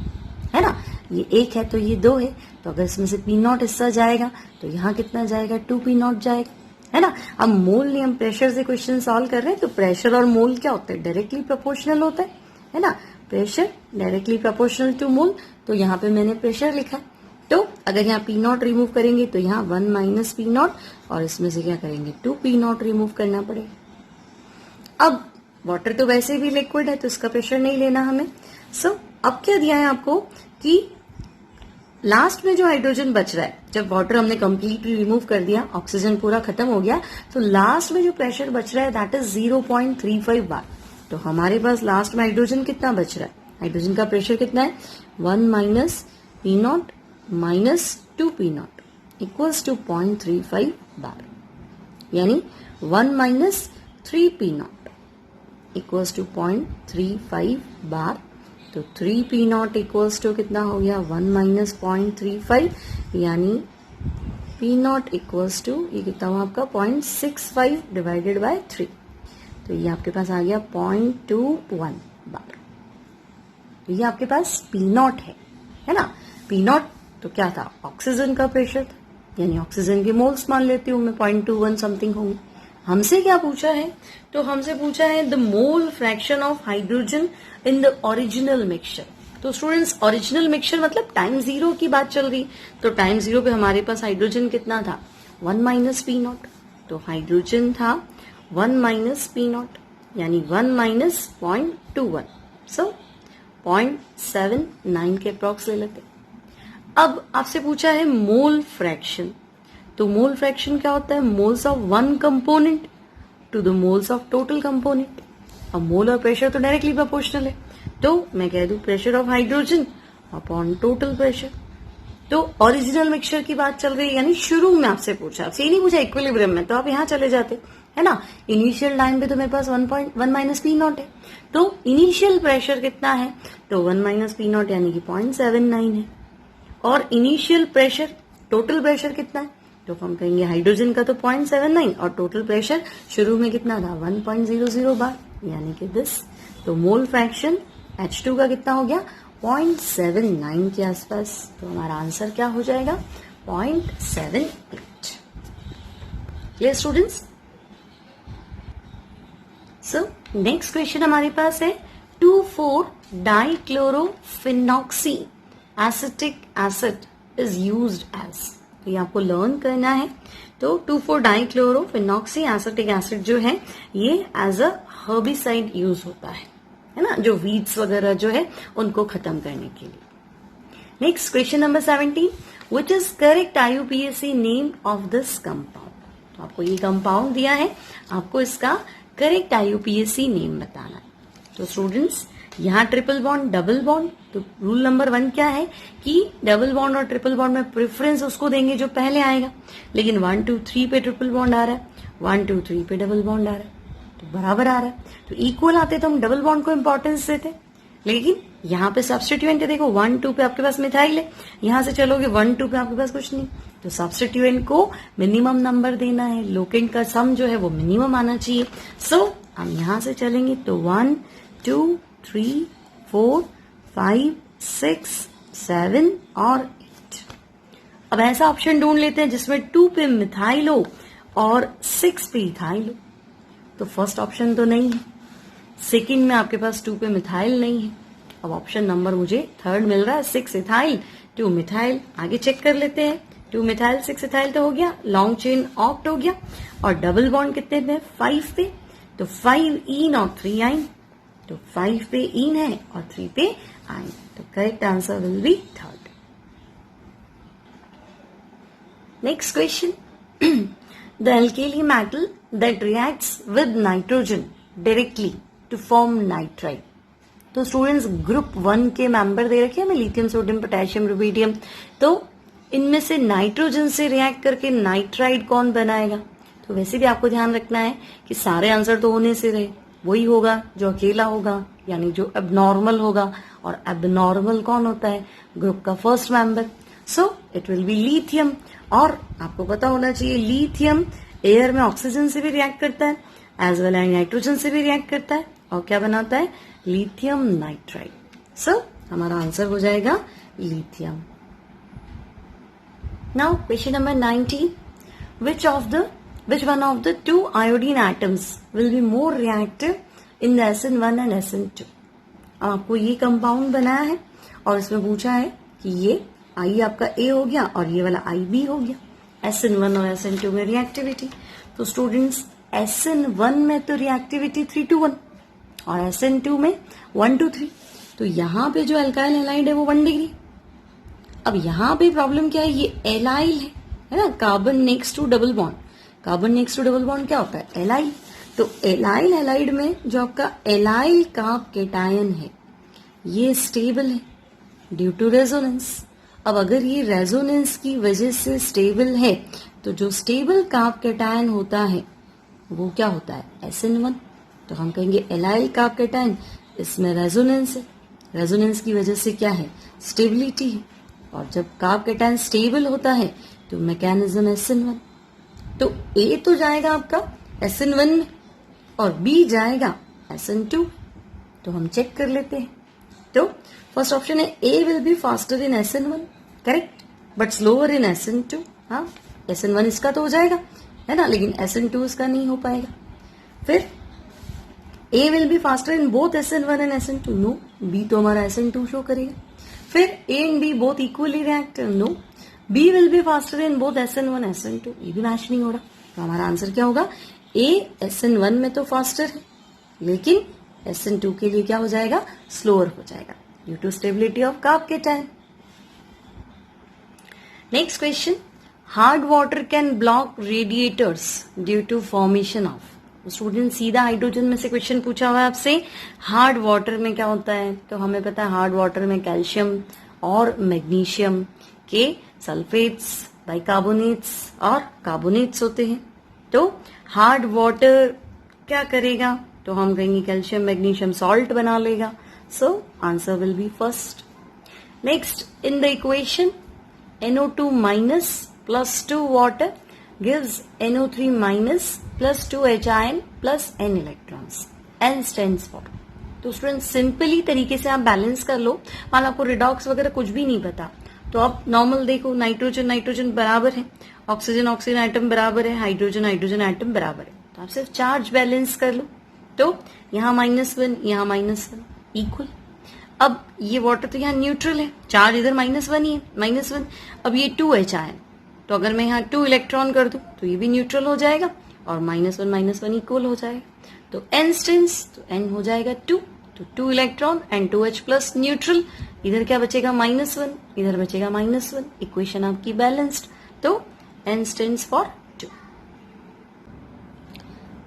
है ना। ये 1 है तो ये 2 है, तो अगर इसमें से P0 हिस्सा जाएगा तो यहाँ कितना जाएगा, 2 P0 जाएगा, है ना। अब मोल नियम प्रेशर से क्वेश्चन सॉल्व कर रहे हैं, तो प्रेशर और मोल क्या होता है, डायरेक्टली प्रोपोर्शनल होता है ना। प्रेशर डायरेक्टली प्रोपोर्शनल टू मोल, तो यहाँ पे मैंने प्रेशर लिखा। तो अगर यहाँ P0 रिमूव करेंगे तो यहाँ 1 माइनस P0, और इसमें से क्या करेंगे, 2 P0 रिमूव करना पड़ेगा। अब वाटर तो वैसे भी लिक्विड है तो इसका प्रेशर नहीं लेना हमें। सो अब क्या दिया है आपको कि लास्ट में जो हाइड्रोजन बच रहा है, जब वाटर हमने कंप्लीटली रिमूव कर दिया, ऑक्सीजन पूरा खत्म हो गया, तो लास्ट में जो प्रेशर बच रहा है दैट इज 0.35 बार। तो हमारे पास लास्ट में हाइड्रोजन कितना बच रहा है, हाइड्रोजन का प्रेशर कितना है, 1 minus P0 minus 2 P0 equals to 0.35 bar, यानी 1 माइनस 3 P0 इक्वल्स टू 0.35 बार। तो 3 P0 इक्वल्स टू कितना हो गया, 1 माइनस 0.35, यानी P0 इक्वल्स टू ये कितना हुआ आपका 0.65 डिवाइडेड बाय 3, तो ये आपके पास आ गया 0.21 बार। तो ये आपके पास P0 है ना। P0 तो क्या था, ऑक्सीजन का प्रेशर था, यानी ऑक्सीजन के मोल्स मान लेती हूँ मैं 0.21 समथिंग होंगे। हमसे क्या पूछा है, तो हमसे पूछा है the mole fraction of hydrogen in the original mixture. तो स्टूडेंट्स, ओरिजिनल मिक्सचर मतलब टाइम 0 की बात चल रही, तो टाइम 0 पे हमारे पास हाइड्रोजन कितना था, 1 माइनस P0, तो हाइड्रोजन था 1 माइनस P0, यानी 1 माइनस 0.21, सो 0.79 के अप्रॉक्स ले लेते। अब आपसे पूछा है मोल फ्रैक्शन, तो मोल फ्रैक्शन क्या होता है, moles of one component to the moles of total component. अब मोल और प्रेशर तो डायरेक्टली प्रोपोर्शनल है, तो मैं कह दूं pressure of hydrogen upon total pressure. तो ओरिजिनल मिक्सचर की बात चल रही है, यानी शुरू में आपसे पूछा, आपसे ये नहीं पूछा इक्विलिब्रियम में, तो आप यहाँ चले जाते, है ना। इनिशियल टाइम पे तो मेरे पास 1 माइनस P0 है, तो इनिशियल प्रेशर कितना है, तो 1 माइनस P0 यानी कि 0.79 है, और इनिशियल प्रेशर, टोटल प्रेशर कितना है, तो हम कहेंगे हाइड्रोजन का तो 0.79, और टोटल प्रेशर शुरू में कितना था 1.00 बार, यानी कि दिस। तो मोल फ्रैक्शन H2 का कितना हो गया, 0.79 के आसपास। तो हमारा आंसर क्या हो जाएगा, 0.78। Clear students. So next question हमारे पास है 2,4-डाइक्लोरोफिनॉक्सी acetic acid is used as. तो ये आपको लर्न करना है। तो 2,4-डाइक्लोरोफिनॉक्सी एसिटिक एसिड जो है ये एज अ हर्बिसाइड यूज होता है ना, जो वीड्स वगैरह जो है उनको खत्म करने के लिए। Next question number 17, which is correct IUPAC name of this compound. तो आपको ये कंपाउंड दिया है, आपको इसका करेक्ट IUPAC नेम बताना है। तो स्टूडेंट्स, यहाँ ट्रिपल बॉन्ड, डबल बॉन्ड, तो रूल नंबर 1 क्या है कि डबल बॉन्ड और ट्रिपल बॉन्ड में प्रेफरेंस उसको देंगे जो पहले आएगा। लेकिन 1 2 3 पे ट्रिपल बॉन्ड आ रहा है, 1 2 3 पे डबल बॉन्ड आ रहा है, तो बराबर आ रहा है। तो इक्वल आते तो हम डबल बॉन्ड को इंपॉर्टेंस देते, लेकिन यहाँ पे सब्स्टिट्यूएंट है। देखो 1 2 पे आपके पास मिथाइल है, यहां से चलोगे 1 2 पे आपके पास कुछ नहीं, तो सब्स्टिट्यूएंट को मिनिमम नंबर देना है, लोकेंट का सम जो है वो मिनिमम आना चाहिए। सो हम यहां से चलेंगे तो 1 2 3 4 5 6 7 और 8। अब ऐसा ऑप्शन ढूंढ लेते हैं जिसमें 2 पे मिथाइल हो और 6 पे इथाइल हो। तो फर्स्ट ऑप्शन तो नहीं है, सेकंड में आपके पास 2 पे मिथाइल नहीं है। अब ऑप्शन नंबर मुझे थर्ड मिल रहा है, 6 इथाइल 2 मिथाइल। आगे चेक कर लेते हैं, 2 मिथाइल 6 इथाइल तो हो गया, लॉन्ग चेन ऑक्ट हो गया, और डबल बॉन्ड कितने पे? 5 पे, तो 5 इन और 3 आइन, तो 5 पे इन है और 3 पे आइन, तो correct answer will be third. Next question, the alkali metal that reacts with nitrogen directly to form nitride। तो स्टूडेंट्स ग्रुप 1 के मेंबर दे रखे हमें, लिथियम, सोडियम, पोटेशियम, रुबीडियम। तो इनमें से नाइट्रोजन से रिएक्ट करके नाइट्राइड कौन बनाएगा? तो वैसे भी आपको ध्यान रखना है कि सारे आंसर तो होने से रहे, वही होगा जो अकेला होगा, यानी जो एबनॉर्मल होगा। और एबनॉर्मल कौन होता है? ग्रुप का first member. So it will be lithium. और आपको पता होना चाहिए लिथियम एयर में ऑक्सीजन से भी रिएक्ट करता है, एज वेल एज नाइट्रोजन से भी रिएक्ट करता है, और क्या बनाता है? Lithium nitride. सो हमारा आंसर हो जाएगा lithium. Now question number 19, which one of the two iodine atoms will be more reactive in the SN1 and SN2? आपको ये कंपाउंड बनाया है और इसमें पूछा है कि ये I आपका A हो गया और ये वाला IB हो गया, SN1 और SN2 में रिएक्टिविटी। तो स्टूडेंट्स SN1 में तो रिएक्टिविटी 3 to 1 और SN2 में 1 to 3। तो यहाँ पे जो अल्काइल हैलाइड है वो 1 डिग्री। अब यहाँ पे प्रॉब्लम क्या है? ये एलाइल है ना, carbon next to double bond. Carbon next to double bond क्या होता है? एलाइल। तो एलाइल हैलाइड में जो आपका एलाइल कार्ब केटायन है ये स्टेबल है ड्यू टू रेजोनेंस। अब अगर ये रेजोनेंस की वजह से स्टेबल है तो जो स्टेबल कार्ब केटायन होता है वो क्या होता है? SN1। तो हम कहेंगे एलाइल कार्ब केटायन, इसमें रेजोनेंस है, रेजोनेंस की वजह से क्या है? स्टेबिलिटी है। और जब कार्ब केटायन स्टेबल होता है तो मैकेनिज्म SN1। तो A तो जाएगा आपका SN1 में और B जाएगा SN2। तो हम चेक कर लेते हैं। तो फर्स्ट ऑप्शन है A will be faster in SN1, correct, but slower in SN2। हाँ, SN1 इसका तो हो जाएगा है ना, लेकिन SN2 इसका नहीं हो पाएगा। फिर A will be faster in both SN1 and SN2, no, B तो हमारा SN2 शो करेगा। फिर A and B both equally reactive, no, B will be faster in both SN1 SN2, ये भी मैच नहीं हो रहा। तो हमारा आंसर क्या होगा? A SN1 में तो फास्टर है लेकिन SN2 के लिए क्या हो जाएगा? स्लोअर हो जाएगा due to stability of carbocation. Next question, hard water can block radiators due to formation of. Student सीधा हाइड्रोजन में से क्वेश्चन पूछा हुआ है आपसे, हार्ड वाटर में क्या होता है? तो हमें पता है हार्ड वाटर में कैल्शियम और मैग्नीशियम के सल्फेट्स, बाइकार्बोनेट्स और कार्बोनेट्स होते हैं। तो हार्ड वाटर क्या करेगा? तो हम कहेंगे कैल्शियम मैग्नीशियम सॉल्ट बना लेगा। सो answer will B first. Next, in the equation NO2 minus plus 2 water gives NO3 minus plus 2 HIN plus N electrons. N stands for। तो स्टूडेंट सिंपली तरीके से आप बैलेंस कर लो। मान आपको रिडॉक्स वगैरह कुछ भी नहीं पता तो आप नॉर्मल देखो, नाइट्रोजन नाइट्रोजन बराबर है, ऑक्सीजन ऑक्सीजन एटम बराबर है, हाइड्रोजन हाइड्रोजन एटम बराबर है। तो आप सिर्फ चार्ज बैलेंस कर लो। तो यहाँ -1 यहाँ -1 इक्वल। अब ये वाटर तो यहाँ न्यूट्रल है, चार्ज इधर -1 ही है, -1। अब ये 2 HIN, तो अगर मैं यहाँ 2 इलेक्ट्रॉन कर दूं तो ये भी न्यूट्रल हो जाएगा और -1 इक्वल हो जाएगा। तो N स्टेंस, तो N हो जाएगा 2, तो 2 electron and 2H plus neutral. इधर क्या बचेगा? -1, इधर बचेगा -1। इक्वेशन आपकी बैलेंस्ड, तो N stands for 2।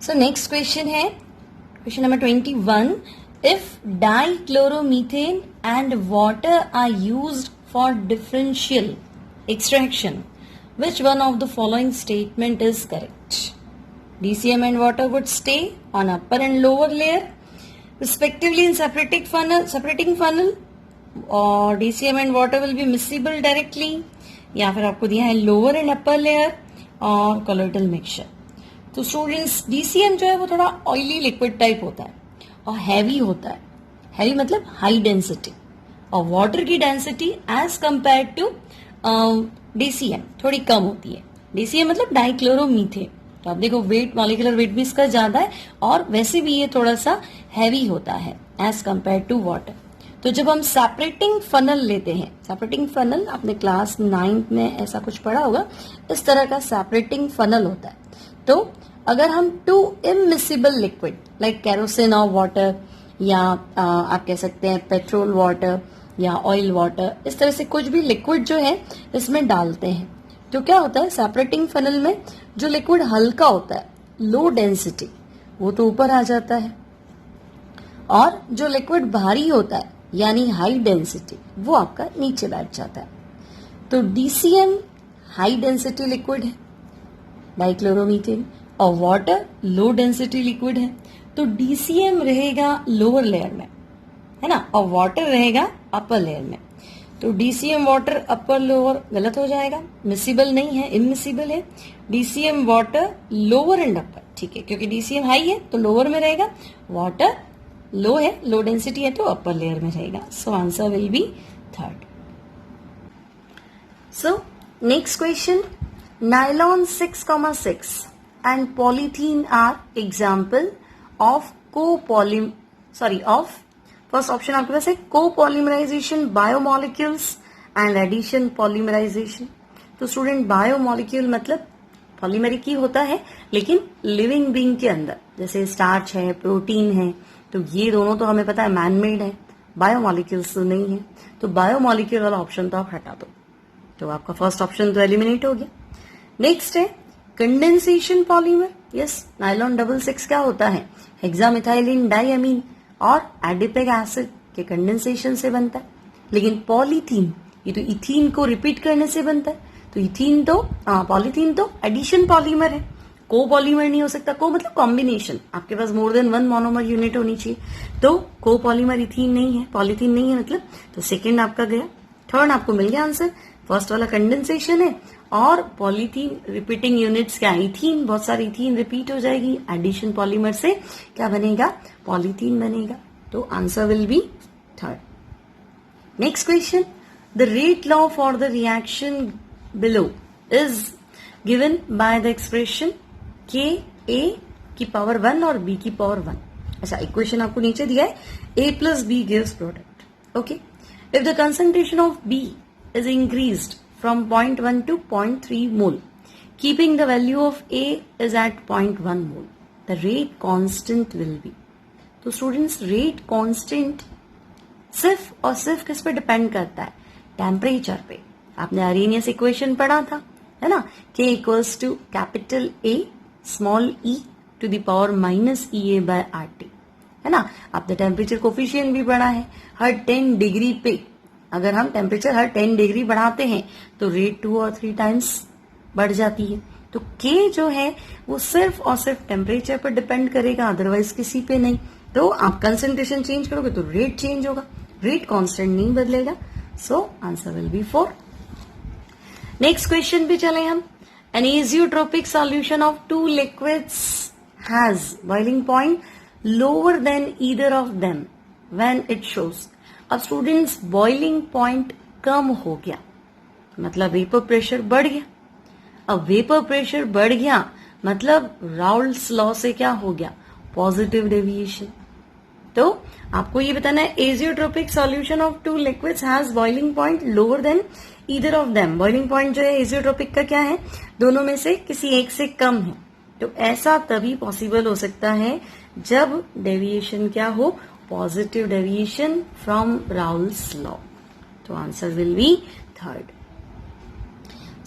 So next question है question number 21, if dichloromethane and water are used for differential extraction, which one of the following statement is correct? DCM and water would stay on upper and lower layer respectively in separating funnel, और DCM and water will be miscible directly, या फिर आपको दिया है lower and upper layer और colloidal mixture. तो students DCM जो है वो थोड़ा ऑयली लिक्विड टाइप होता है और हैवी होता है। हैवी मतलब हाई डेंसिटी, और वाटर की density as compare to DCM थोड़ी कम होती है। DCM मतलब डाइक्लोरोमीथेन। तो आप देखो वेट, मॉलिक्यूलर वेट भी इसका ज्यादा है और वैसे भी ये थोड़ा सा हैवी होता है एज कंपेयर टू वाटर। तो जब हम सेपरेटिंग फनल लेते हैं, सेपरेटिंग फनल आपने क्लास 9 में ऐसा कुछ पढ़ा होगा, इस तरह का सेपरेटिंग फनल होता है। तो अगर हम to immiscible liquid like kerosene और वाटर, या आप कह सकते हैं पेट्रोल वाटर या ऑयल वाटर, इस तरह से कुछ भी लिक्विड जो है इसमें डालते हैं, तो क्या होता है सेपरेटिंग फनल में जो लिक्विड हल्का होता है, लो डेंसिटी, वो तो ऊपर आ जाता है, और जो लिक्विड भारी होता है यानी हाई डेंसिटी, वो आपका नीचे बैठ जाता है। तो DCM हाई डेंसिटी लिक्विड है, डाइक्लोरोमीथेन, और वाटर लो डेंसिटी लिक्विड है। तो DCM रहेगा लोअर लेयर में, है ना, और वाटर रहेगा अपर लेयर में। तो DCM वाटर अपर लोअर गलत हो जाएगा, मिसिबल नहीं है, इमिसिबल है। DCM water lower and upper, ठीक है, क्योंकि DCM हाई है तो लोअर में रहेगा, वाटर लो है, लो डेंसिटी है तो अपर लेयर में रहेगा। सो answer will be third. So next question, nylon 6,6 and polythene are example of first option आपके पास है कोपोलिमराइजेशन बायोमोलिक्यूल्स एंड एडिशन पॉलीमराइजेशन। तो स्टूडेंट बायोमोलिक्यूल मतलब पॉलीमरिक ही होता है लेकिन लिविंग बीइंग के अंदर, जैसे स्टार्च है, प्रोटीन है, तो ये दोनों तो हमें पता है मैन मेड है, बायोमोलिक्यूल्स तो नहीं है। तो बायोमोलिक्यूल वाला ऑप्शन तो आप हटा दो, तो आपका फर्स्ट ऑप्शन तो एलिमिनेट हो गया। नेक्स्ट है कंडेंसेशन पॉलीमर। यस, नायलॉन 6,6 क्या होता है, हेक्सामिथाइलिन डाइअमीन और एडिपिक एसिड के कंडेंसेशन से बनता है। लेकिन पॉलीथीन ये तो इथीन को रिपीट करने से बनता है, तो इथीन तो पॉलीथीन तो एडिशन पॉलीमर है, को पॉलीमर नहीं हो सकता। को मतलब कॉम्बिनेशन, आपके पास मोर देन 1 मोनोमर यूनिट होनी चाहिए, तो को पॉलीमर इथीन नहीं है, पॉलीथीन नहीं है मतलब, तो सेकेंड आपका गया। थर्ड आपको मिल गया आंसर, फर्स्ट वाला कंडेंसेशन है और पॉलीथीन रिपीटिंग यूनिट्स क्या, इथीन, बहुत सारी इथीन रिपीट हो जाएगी, एडिशन पॉलीमर से क्या बनेगा, पॉलीथीन बनेगा। तो answer will be third. Next question, the rate law for the reaction below is given by the expression Ka की पावर 1 और B की पावर 1। अच्छा, इक्वेशन आपको नीचे दिया है, A plus B gives product। Okay, if the concentration of B is increased from 0.1 to 0.3 mole, keeping the value of A is at 0.1 mole, the rate constant will be। तो students rate constant सिर्फ और सिर्फ किस पे depend करता है, temperature पे। आपने अरेनियस इक्वेशन पढ़ा था, है ना, K equals to capital A small e to the power minus EA by RT, है ना। आपने टेम्परेचर कोफिशिएंट भी पढ़ा है, हर 10 डिग्री पे अगर हम टेम्परेचर हर 10 डिग्री बढ़ाते हैं तो रेट 2 और 3 टाइम्स बढ़ जाती है। तो K जो है वो सिर्फ और सिर्फ टेम्परेचर पर डिपेंड करेगा, अदरवाइज किसी पे नहीं। तो आप कंसंट्रेशन चेंज करोगे तो रेट चेंज होगा, रेट कांस्टेंट नहीं बदलेगा। So answer will be 4। Next question पे चले हम। An azeotropic solution of 2 liquids has boiling point lower than either of them when it shows. अब स्टूडेंट्स बॉइलिंग पॉइंट कम हो गया मतलब वेपर प्रेशर बढ़ गया। अब वेपर प्रेशर बढ़ गया मतलब राउल्ट्स लॉ से क्या हो गया, पॉजिटिव डेविएशन। तो आपको ये बताना है azeotropic solution of 2 liquids has boiling point lower than either of them. Boiling point जो है एजियोट्रोपिक का क्या है, दोनों में से किसी एक से कम है। तो ऐसा तभी पॉसिबल हो सकता है जब डेविएशन क्या हो, positive deviation from Raoult's law. तो answer will be third.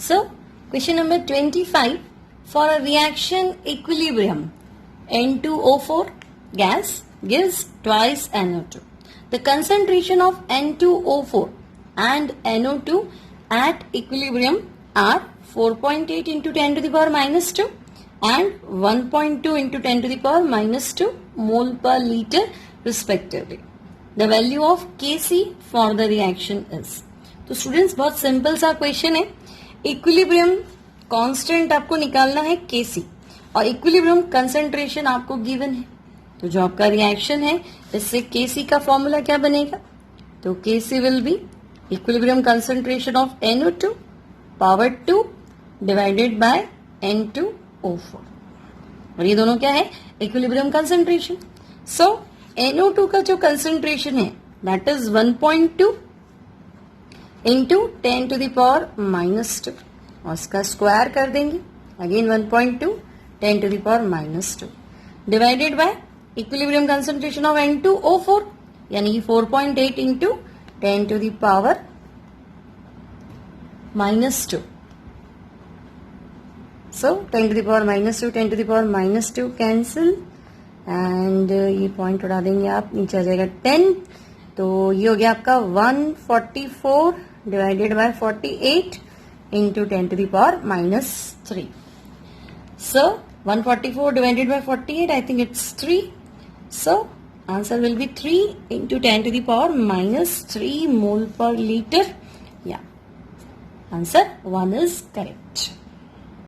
So question number 25, for a reaction equilibrium N2O4 gas gives twice NO2. The concentration of N2O4 and NO2 at equilibrium are 4.8 into 10 to the power minus 2 and 1.2 into 10 to the power minus 2 mole per liter respectively. The value of Kc for the reaction is. तो students बहुत simple सा question है. Equilibrium constant आपको निकालना है Kc और equilibrium concentration आपको given है. तो जो आपका रिएक्शन है इससे Kc का फॉर्मूला क्या बनेगा? तो Kc will be equilibrium concentration of NO2 power 2 divided bye N2O4 और ये दोनों क्या है? Equilibrium concentration. सो NO2 का जो कंसंट्रेशन है that is 1.2 into 10 to the power minus 2 और इसका स्क्वायर कर देंगे. Again 1.2 10 to the power minus 2 divided by equilibrium concentration of N2O4 यानी कि 4.8 into 10 to the power minus 2. So 10 to the power minus 2 10 to the power minus 2 cancel and ये point उड़ा देंगे आप, नीचे आ जाएगा 10. तो ये हो गया आपका 144 divided by 48 into 10 to the power minus 3. So 144 divided by 48, I think it's 3. So answer will be 3 into 10 to the power minus 3 mole per liter. Yeah, answer 1 is correct.